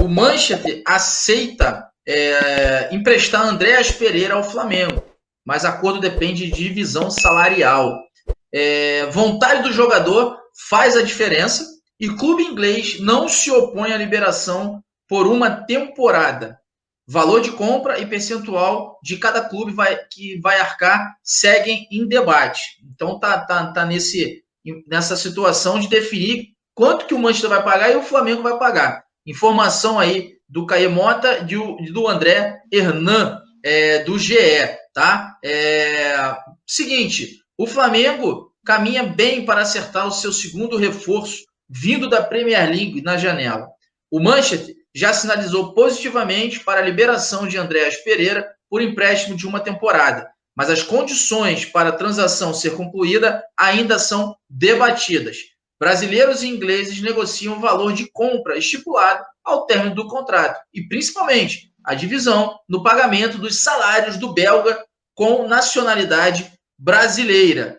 o Manchester aceita emprestar Andréas Pereira ao Flamengo, mas acordo depende de divisão salarial. Vontade do jogador faz a diferença e clube inglês não se opõe à liberação por uma temporada. Valor de compra e percentual de cada clube que vai arcar seguem em debate. Então tá nessa situação de definir quanto que o Manchester vai pagar e o Flamengo vai pagar. Informação aí do Caê Mota e do André Hernan, do GE, tá? Seguinte, o Flamengo caminha bem para acertar o seu segundo reforço vindo da Premier League na janela. O Manchester já sinalizou positivamente para a liberação de Andréas Pereira por empréstimo de uma temporada, mas as condições para a transação ser concluída ainda são debatidas. Brasileiros e ingleses negociam o valor de compra estipulado ao término do contrato e, principalmente, a divisão no pagamento dos salários do belga com nacionalidade brasileira.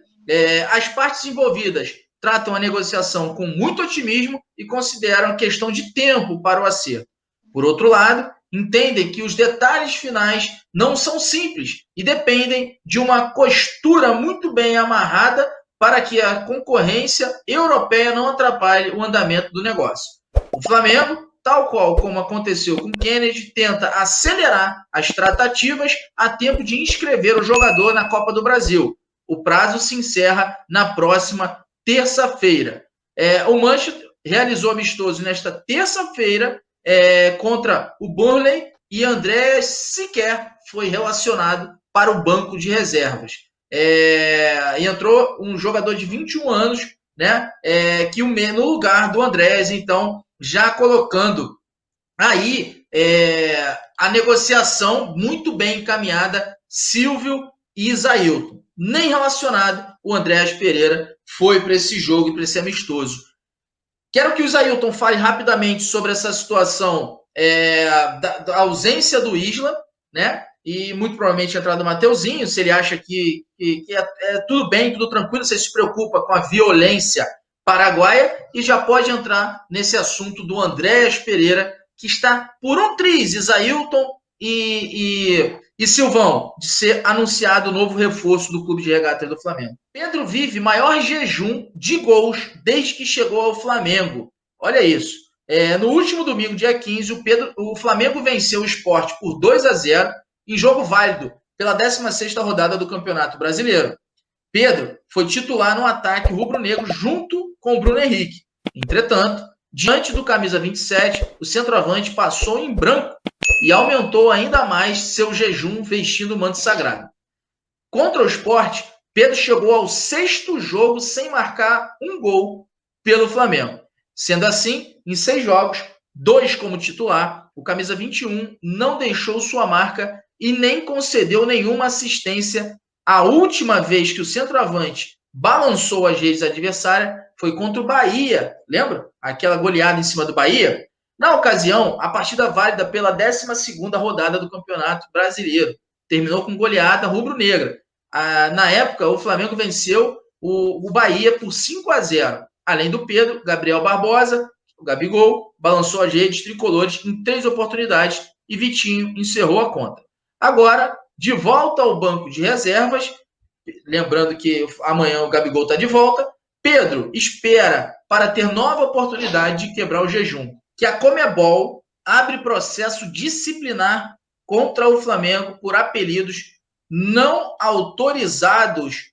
As partes envolvidas tratam a negociação com muito otimismo e consideram questão de tempo para o acerto. Por outro lado, entendem que os detalhes finais não são simples e dependem de uma costura muito bem amarrada para que a concorrência europeia não atrapalhe o andamento do negócio. O Flamengo, tal qual como aconteceu com Kennedy, tenta acelerar as tratativas a tempo de inscrever o jogador na Copa do Brasil. O prazo se encerra na próxima terça-feira. O Manchester realizou amistoso nesta terça-feira contra o Burnley e André sequer foi relacionado para o banco de reservas. Entrou um jogador de 21 anos, né, no lugar do Andrés, então já colocando aí a negociação muito bem encaminhada, Silvio e Isailton. Nem relacionado, o Andréas Pereira foi para esse jogo e para esse amistoso. Quero que o Isailton fale rapidamente sobre essa situação da ausência do Isla, né? E muito provavelmente a entrada do Mateuzinho, se ele acha que tudo bem, tudo tranquilo, você se preocupa com a violência paraguaia, e já pode entrar nesse assunto do Andréas Pereira, que está por um triz, Isailton e Silvão, de ser anunciado o novo reforço do Clube de Regatas do Flamengo. Pedro vive maior jejum de gols desde que chegou ao Flamengo. Olha isso. No último domingo, dia 15, o Flamengo venceu o Sport por 2-0 em jogo válido pela 16ª rodada do Campeonato Brasileiro. Pedro foi titular no ataque rubro-negro junto com o Bruno Henrique. Entretanto, diante do camisa 27, o centroavante passou em branco e aumentou ainda mais seu jejum vestindo o manto sagrado. Contra o Sport, Pedro chegou ao 6º jogo sem marcar um gol pelo Flamengo. Sendo assim, em 6 jogos, 2 como titular, o camisa 21 não deixou sua marca e nem concedeu nenhuma assistência. A última vez que o centroavante balançou as redes adversárias foi contra o Bahia. Lembra? Aquela goleada em cima do Bahia? Na ocasião, a partida válida pela 12ª rodada do Campeonato Brasileiro. Terminou com goleada rubro-negra. Na época, o Flamengo venceu o Bahia por 5-0. Além do Pedro, Gabriel Barbosa, o Gabigol, balançou as redes tricolores em 3 oportunidades e Vitinho encerrou a conta. Agora, de volta ao banco de reservas, lembrando que amanhã o Gabigol está de volta, Pedro espera para ter nova oportunidade de quebrar o jejum, que a Conmebol abre processo disciplinar contra o Flamengo por apelidos não autorizados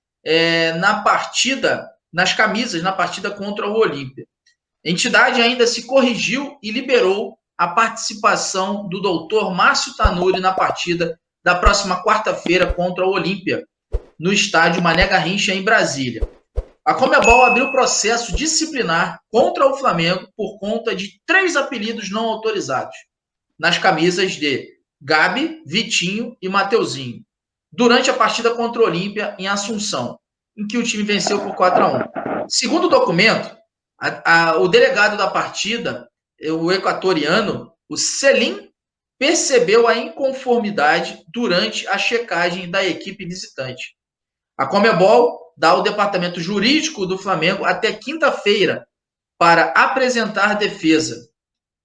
nas camisas, na partida contra o Olímpia. A entidade ainda se corrigiu e liberou a participação do doutor Márcio Tanuri na partida da próxima quarta-feira contra o Olímpia, no estádio Mané Garrincha, em Brasília. A Conmebol abriu processo disciplinar contra o Flamengo por conta de 3 apelidos não autorizados nas camisas de Gabi, Vitinho e Mateuzinho, durante a partida contra o Olímpia em Assunção, em que o time venceu por 4-1. Segundo o documento, o delegado da partida, o equatoriano, o Selim, percebeu a inconformidade durante a checagem da equipe visitante. A Conmebol dá ao departamento jurídico do Flamengo até quinta-feira para apresentar defesa.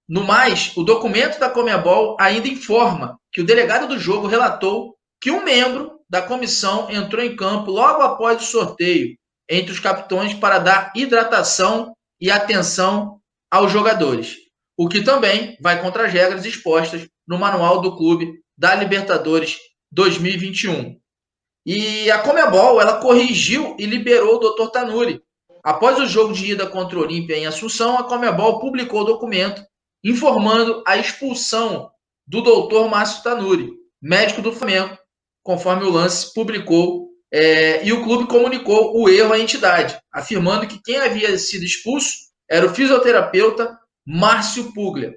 No mais, o documento da Conmebol ainda informa que o delegado do jogo relatou que um membro da comissão entrou em campo logo após o sorteio entre os capitões para dar hidratação e atenção aos jogadores, o que também vai contra as regras expostas no manual do clube da Libertadores 2021. E a Conmebol, ela corrigiu e liberou o Dr. Tanuri. Após o jogo de ida contra o Olímpia em Assunção, a Conmebol publicou o documento informando a expulsão do Dr. Márcio Tanuri, médico do Flamengo, conforme o Lance publicou, e o clube comunicou o erro à entidade, afirmando que quem havia sido expulso era o fisioterapeuta Márcio Puglia.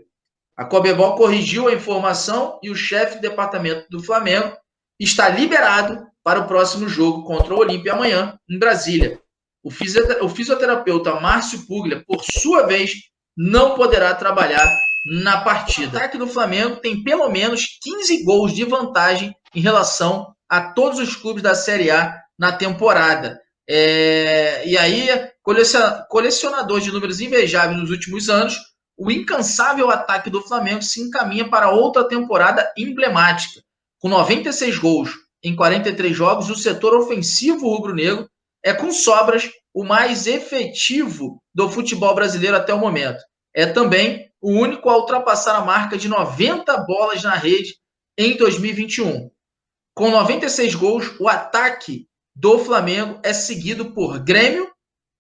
A Conmebol corrigiu a informação e o chefe do departamento do Flamengo está liberado para o próximo jogo contra o Olímpia amanhã, em Brasília. O fisioterapeuta Márcio Puglia, por sua vez, não poderá trabalhar na partida. O ataque do Flamengo tem pelo menos 15 gols de vantagem em relação a todos os clubes da Série A na temporada. E aí, colecionador de números invejáveis nos últimos anos, o incansável ataque do Flamengo se encaminha para outra temporada emblemática. Com 96 gols em 43 jogos, o setor ofensivo rubro-negro é, com sobras, o mais efetivo do futebol brasileiro até o momento. É também o único a ultrapassar a marca de 90 bolas na rede em 2021. Com 96 gols, o ataque do Flamengo é seguido por Grêmio,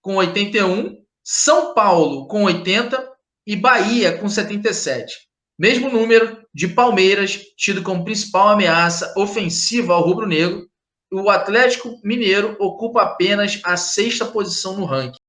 com 81, São Paulo, com 80 e Bahia, com 77. Mesmo número de Palmeiras, tido como principal ameaça ofensiva ao rubro-negro, o Atlético Mineiro ocupa apenas a 6ª posição no ranking.